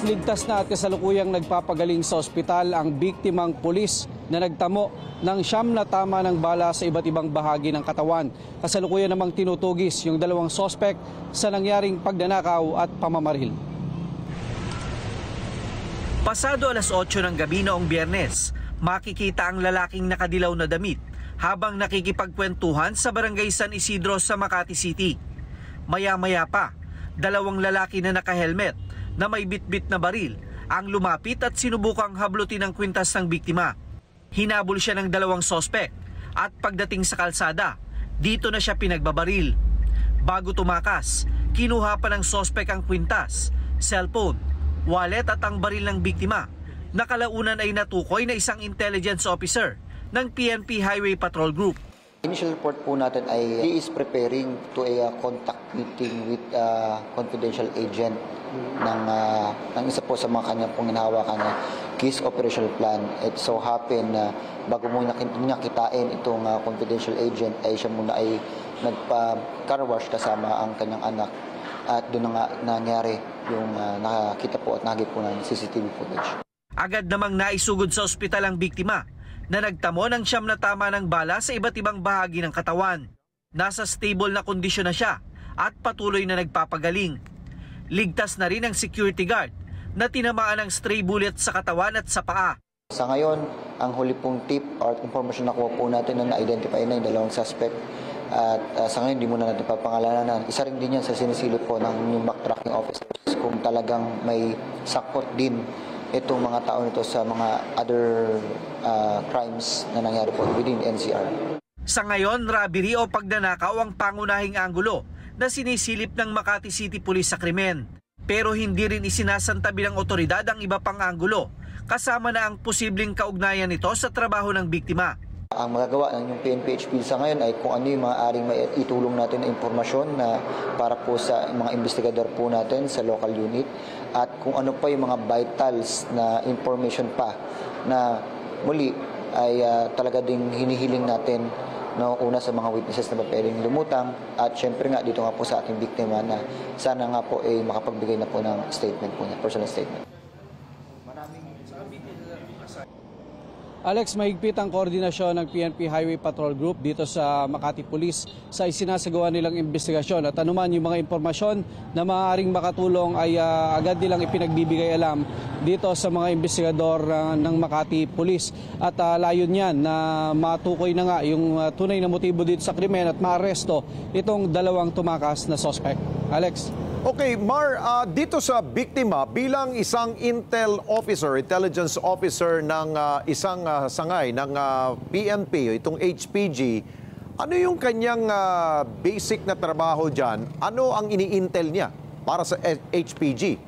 ligtas na at kasalukuyang nagpapagaling sa ospital ang biktimang pulis na nagtamo ng 9 na tama ng bala sa iba't ibang bahagi ng katawan. Kasalukuyan namang tinutugis yung 2 sospek sa nangyaring pagnanakaw at pamamaril. Pasado alas 8 ng gabi noong Biyernes, makikita ang lalaking nakadilaw na damit habang nakikipagkwentuhan sa barangay San Isidro sa Makati City. Maya-maya pa, 2 lalaki na naka-helmet na may bitbit na baril ang lumapit at sinubukang hablutin ang kwintas ng biktima. Hinabol siya ng 2 sospek at pagdating sa kalsada, dito na siya pinagbabaril. Bago tumakas, kinuha pa ng sospek ang kwintas, cellphone, wallet at ang baril ng biktima. Nakalaunan ay natukoy na isang intelligence officer ng PNP Highway Patrol Group. Initial report po natin ay he is preparing to a contact meeting with a confidential agent ng isa po sa mga kanyang pong hinahawakan na case operational plan. It so happen na bago mo niya kitain itong confidential agent ay siya muna ay nagpa-car wash kasama ang kanyang anak at doon na nangyari yung nakakita po at nakagit po ng CCTV footage. Agad namang naisugod sa ospital ang biktima na nagtamo ng 9 na tama ng bala sa iba't ibang bahagi ng katawan. Nasa stable na kondisyon na siya at patuloy na nagpapagaling. Ligtas na rin ang security guard na tinamaan ng stray bullet sa katawan at sa paa. Sa ngayon, ang huli pong tip or information na nakuha po natin na na-identify na yung 2 suspect. At sa ngayon, hindi muna natin papangalanan. Isa rin din yan sa sinisilip po ng yung backtracking officers kung talagang may sakot din itong mga tao nito sa mga other crimes na nangyari po within NCR. Sa ngayon, robbery o pagnanakaw ang pangunahing anggulo na sinisilip ng Makati City Police sa krimen. Pero hindi rin isinasantabi ng otoridad ang iba pang anggulo, kasama na ang posibleng kaugnayan nito sa trabaho ng biktima. Ang magagawa ng yung PNP-HPD sa ngayon ay kung ano yung maaaring may itulong natin na impormasyon na para po sa mga investigador po natin sa local unit at kung ano pa yung mga vitals na information pa na muli ay talaga ding hinihiling natin no, una sa mga witnesses na pwedeng lumutang at syempre nga dito nga po sa ating biktima na sana nga po ay makapagbigay na po ng statement po niya, personal statement. Alex, mahigpit ang koordinasyon ng PNP Highway Patrol Group dito sa Makati Police sa isinasagawa nilang investigasyon. At anuman yung mga impormasyon na maaaring makatulong ay agad nilang ipinagbibigay alam dito sa mga investigador ng Makati Police. At layon niyan na matukoy na nga yung tunay na motibo dito sa krimen at maaresto itong 2 tumakas na suspect. Alex. Okay, Mar, dito sa biktima, bilang isang intelligence officer ng isang sangay ng PNP, itong HPG, ano yung kanyang basic na trabaho dyan? Ano ang ini-intel niya para sa HPG?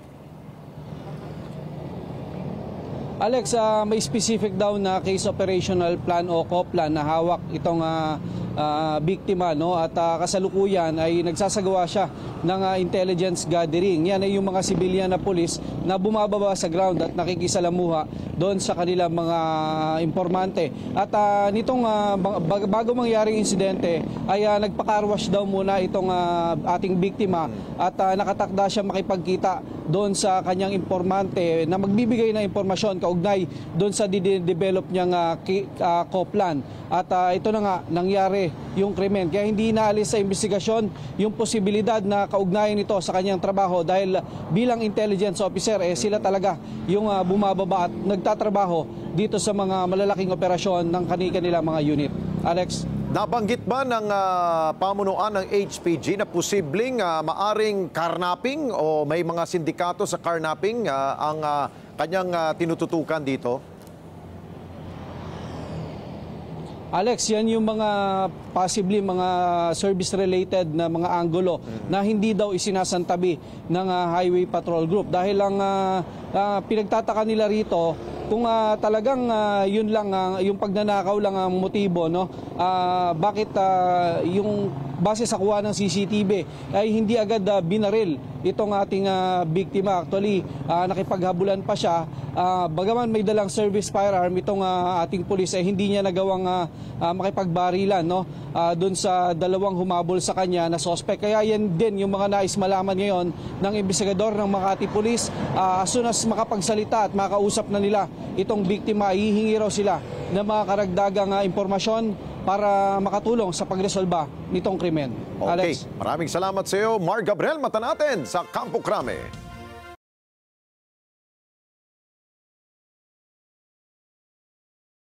Alex, may specific daw na case operational plan o COPLAN na hawak itong biktima, no? At kasalukuyan ay nagsasagawa siya ng intelligence gathering. Yan ay yung mga civilian na pulis na bumababa sa ground at nakikisalamuha doon sa kanilang mga informante. At nitong bago mangyari insidente ay nagpa-carwash daw muna itong ating biktima at nakatakda siya makipagkita doon sa kanyang informante na magbibigay ng impormasyon kaugnay doon sa didevelop niyang COPLAN. At ito na nga, nangyari yung krimen. Kaya hindi inaalis sa investigasyon yung posibilidad na kaugnayan nito sa kanyang trabaho dahil bilang intelligence officer, sila talaga yung bumababa at nagtatrabaho dito sa mga malalaking operasyon ng kanilang mga unit. Alex? Nabanggit ba ng pamunuan ng HPG na posibleng maaring carnapping o may mga sindikato sa carnapping ang kanyang tinututukan dito? Alex, yan yung mga possibly mga service-related na mga anggulo na hindi daw isinasantabi ng Highway Patrol Group. Dahil ang pinagtataka nila rito, kung talagang yun lang, yung pagnanakaw lang ang motibo, no? Bakit yung base sa kuha ng CCTV ay hindi agad binaril itong ating biktima. Actually, nakipaghabulan pa siya bagaman may dalang service firearm itong ating pulis ay hindi niya nagawang makipagbarilan, no, doon sa dalawang humabol sa kanya na suspect. Kaya yan din yung mga nais malaman ngayon ng investigador ng Makati Police. As soon as makapagsalita at makausap na nila itong biktima, hihingi raw sila ng mga karagdagang impormasyon para makatulong sa pagresolba nitong krimen. Okay, Alex. maraming salamat sa iyo, Mark Gabriel. Mata natin sa Campo Crame.